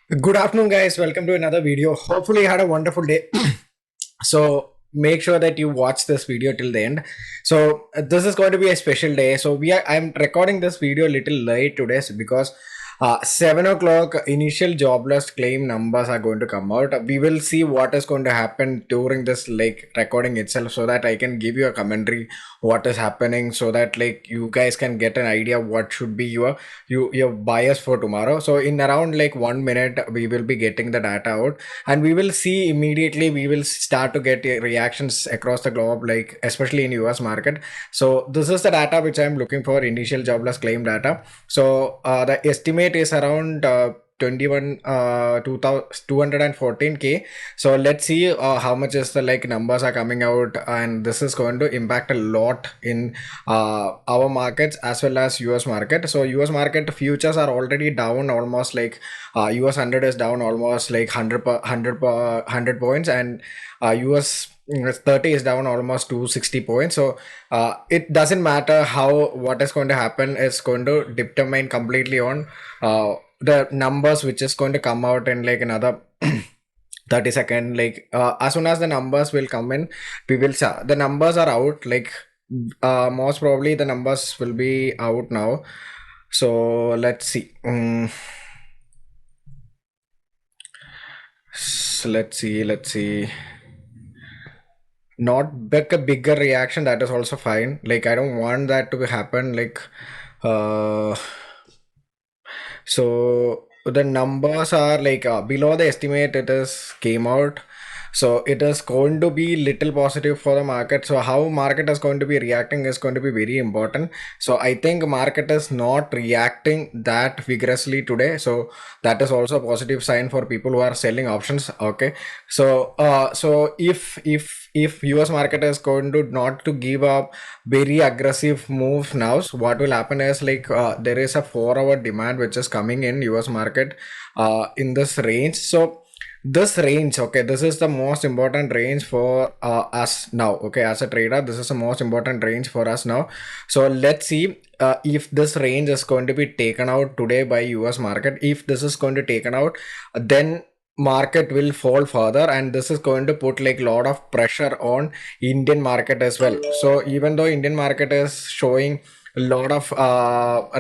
Good afternoon, guys. Welcome to another video. Hopefully, you had a wonderful day. So, make sure that you watch this video till the end. So, this is going to be a special day. So, I'm recording this video a little late today because 7 o'clock initial jobless claim numbers are going to come out. We will see what is going to happen during this like recording itself, so that I can give you a commentary what is happening, so that like you guys can get an idea what should be your bias for tomorrow. So in around like 1 minute we will be getting the data out, and we will see immediately. We will start to get reactions across the globe, like especially in US market. So this is the data which I'm looking for, initial jobless claim data. So the estimate is around 21 214k. So let's see how much is the like numbers are coming out, and this is going to impact a lot in our markets as well as US market. So US market futures are already down almost like US 100 is down almost like 100 points, and US 30 is down almost 260 points. So it doesn't matter how what is going to happen. It's going to determine completely on the numbers which is going to come out in like another 30 second. Like as soon as the numbers will come in, we will the numbers are out. Like most probably the numbers will be out now. So let's see. Let's see. Not like a bigger reaction, that is also fine. Like I don't want that to happen. Like uh so the numbers are like below the estimate it is came out. So it is going to be little positive for the market. So how market is going to be reacting is going to be very important. So I think market is not reacting that vigorously today. So that is also a positive sign for people who are selling options. Okay. So if US market is going to not to give up very aggressive moves now, so what will happen is like there is a 4 hour demand which is coming in US market in this range. So this range, okay, this is the most important range for us now. Okay, as a trader, this is the most important range for us now. So let's see if this range is going to be taken out today by US market. If this is going to taken out, then market will fall further, and this is going to put like a lot of pressure on Indian market as well. So even though Indian market is showing a lot of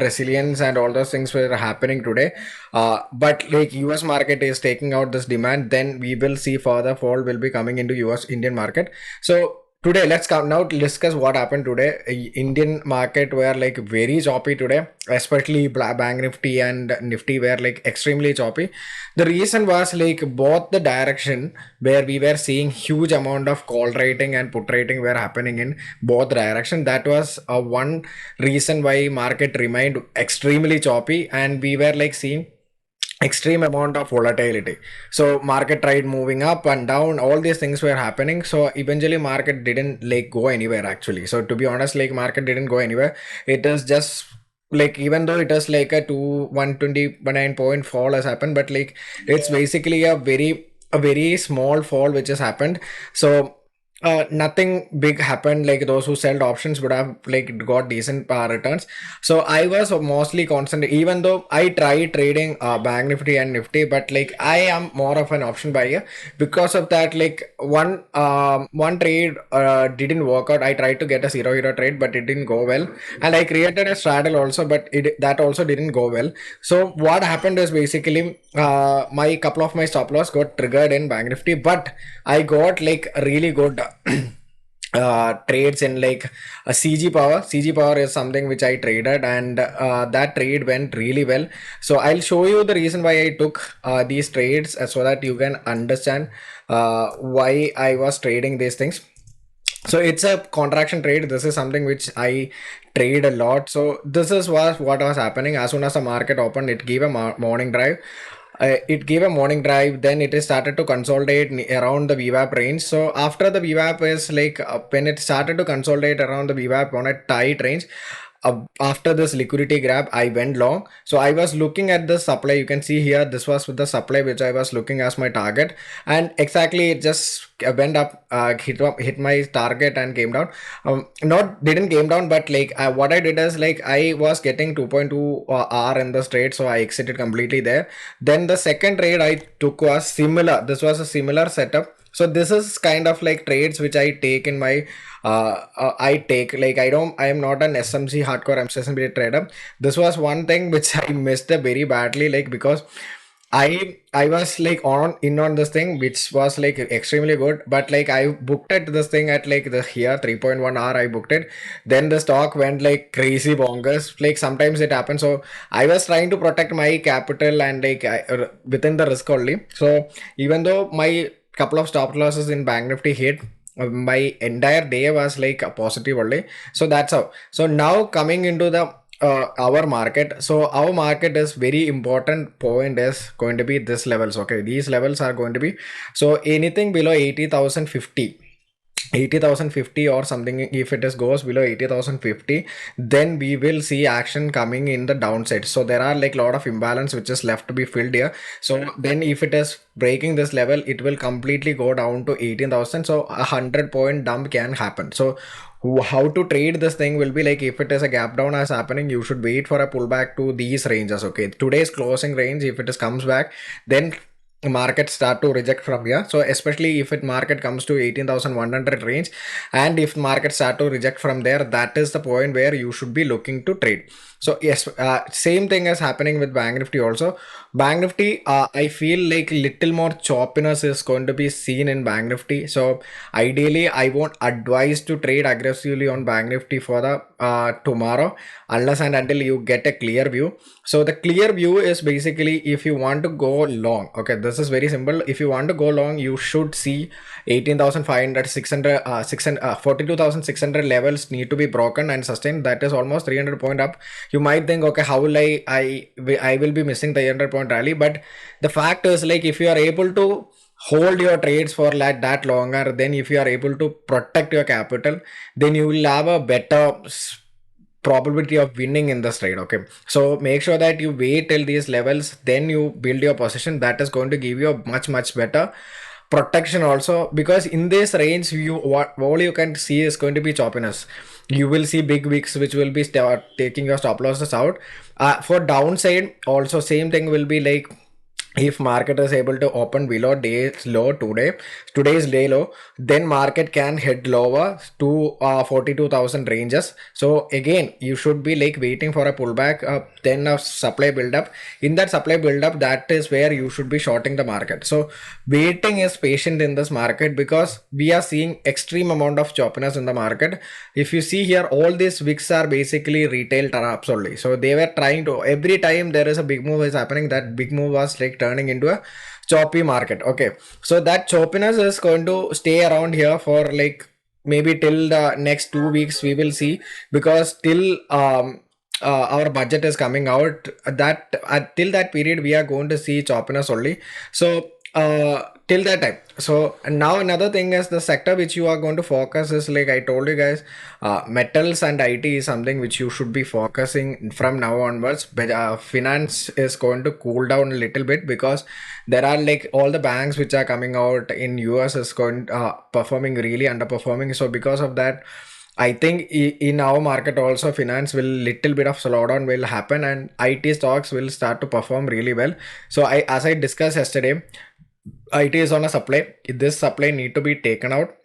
resilience and all those things were happening today, but like US market is taking out this demand, then we will see further fall will be coming into US Indian market. So today let's come now to discuss what happened today. Indian market were like very choppy today, especially Bank Nifty and Nifty were like extremely choppy. The reason was like both the direction where we were seeing huge amount of call rating and put rating were happening in both direction. That was one reason why market remained extremely choppy, and we were like seeing extreme amount of volatility. So market tried moving up and down, all these things were happening. So eventually market didn't like go anywhere actually. So to be honest, like market didn't go anywhere. It is just like, even though it is like a 129 point fall has happened, but like it's basically a very small fall which has happened. So nothing big happened. Like those who sold options would have like got decent returns. So I was mostly concentrated, even though I tried trading Bank Nifty and Nifty, but like I am more of an option buyer. Because of that, like one trade didn't work out. I tried to get a zero trade, but it didn't go well, and I created a straddle also, but it that also didn't go well. So what happened is basically my couple of my stop loss got triggered in Bank Nifty, but I got like really good trades in like a CG power. CG power is something which I traded, and that trade went really well. So I'll show you the reason why I took these trades, so that you can understand why I was trading these things. So it's a contraction trade. This is something which I trade a lot. So this is what was happening. As soon as the market opened, it gave a morning drive. Then it is started to consolidate around the VWAP range. So after the VWAP is like when it started to consolidate around the VWAP on a tight range, after this liquidity grab, I went long. So I was looking at the supply. You can see here, this was the supply which I was looking as my target, and exactly it just went up, hit my target and came down. Not didn't came down, but like what I did is like I was getting 2.2 R in the trade, so I exited completely there. Then the second trade I took was similar. This was a similar setup. So this is kind of like trades which I take in my I take, like I am not an SMC hardcore SMC trader. This was one thing which I missed very badly, like because I was like on this thing which was like extremely good, but like I booked at this thing at like the here 3.1 hour I booked it. Then the stock went like crazy bonkers. Like sometimes it happens. So I was trying to protect my capital and like within the risk only. So even though my couple of stop losses in Bank Nifty hit, my entire day was like a positive only. So that's how. So now coming into the our market. So our market is very important point is going to be this levels. Okay, these levels are going to be, so anything below 80,050 or something, if it is goes below 80,050, then we will see action coming in the downside. So there are like a lot of imbalance which is left to be filled here. So then if it is breaking this level, it will completely go down to 18,000. So 100 point dump can happen. So how to trade this thing will be like, if it is a gap down as happening, you should wait for a pullback to these ranges. Okay, today's closing range, if it is comes back, then market start to reject from here. So especially if it market comes to 18,100 range, and if market start to reject from there, that is the point where you should be looking to trade. So yes, same thing is happening with Bank Nifty also. Bank Nifty, I feel like little more choppiness is going to be seen in Bank Nifty. So ideally, I won't advise to trade aggressively on Bank Nifty for the tomorrow, unless and until you get a clear view. So the clear view is basically, if you want to go long, okay, this is very simple. If you want to go long, you should see 18,500, 600, 42,600 levels need to be broken and sustained. That is almost 300 point up. You might think, okay, how will I will be missing the 100 point rally, but the fact is, like, if you are able to hold your trades for like that longer, then if you are able to protect your capital, then you will have a better probability of winning in this trade. Okay, so make sure that you wait till these levels, then you build your position. That is going to give you a much better protection also, because in this range, what all you can see is going to be choppiness. You will see big wicks which will be taking your stop losses out. For downside also, same thing will be like, if market is able to open below day's low today's day low, then market can head lower to 42,000 ranges. So again, you should be like waiting for a pullback, then a supply buildup. In that supply buildup, that is where you should be shorting the market. So waiting is patient in this market, because we are seeing extreme amount of choppiness in the market. If you see here, all these wicks are basically retail traps only. So they were trying to, every time there is a big move is happening, that big move was like turning into a choppy market. Okay, so that choppiness is going to stay around here for like maybe till the next 2 weeks, we will see, because till our budget is coming out, that till that period we are going to see choppiness only. So till that time. So and now another thing is, the sector which you are going to focus is, like I told you guys, metals and IT is something which you should be focusing from now onwards. But finance is going to cool down a little bit, because there are like all the banks which are coming out in US is going performing really underperforming. So because of that, I think in our market also, finance will little bit of slowdown will happen, and IT stocks will start to perform really well. So as I discussed yesterday, IT is on a supply. This supply need to be taken out.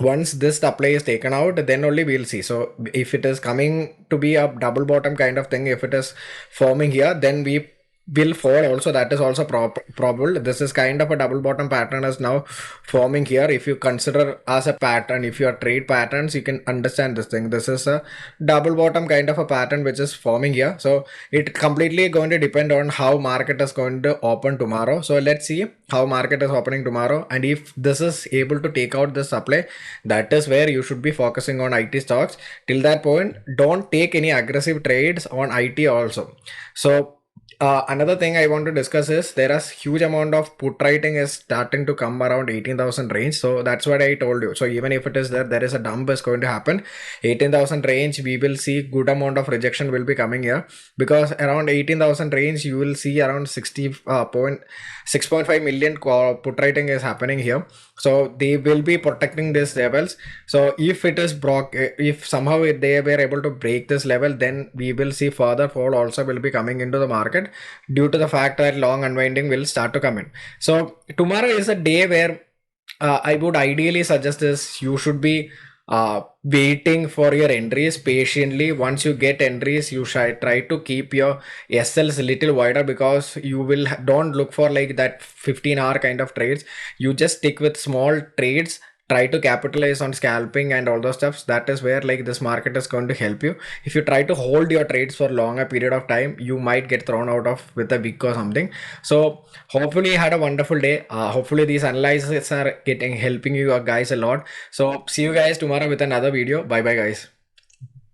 Once this supply is taken out, then only we'll see. So if it is coming to be a double bottom kind of thing, if it is forming here, then we will fall also. That is also probable. This is kind of a double bottom pattern is now forming here. If you consider as a pattern, if you are trade patterns, you can understand this thing. This is a double bottom kind of a pattern which is forming here. So it completely going to depend on how market is going to open tomorrow. So let's see how market is opening tomorrow, and if this is able to take out the supply, that is where you should be focusing on IT stocks. Till that point, don't take any aggressive trades on IT also. So Another thing I want to discuss is there is huge amount of put writing is starting to come around 18,000 range. So that's what I told you. So even if it is there, there is a dump is going to happen. 18,000 range, we will see good amount of rejection will be coming here, because around 18,000 range, you will see around 6.5 million put writing is happening here. So they will be protecting these levels. So if it is broke, if somehow they were able to break this level, then we will see further fall also will be coming into the market, due to the fact that long unwinding will start to come in. So tomorrow is a day where I would ideally suggest this. You should be waiting for your entries patiently. Once you get entries, you should try to keep your SLs a little wider, because you will don't look for like that 15-hour kind of trades. You just stick with small trades, try to capitalize on scalping and all those stuffs. That is where like this market is going to help you. If you try to hold your trades for longer period of time, you might get thrown out of with a wick or something. So hopefully you had a wonderful day. Hopefully these analyses are getting helping you guys a lot. So see you guys tomorrow with another video. Bye bye guys.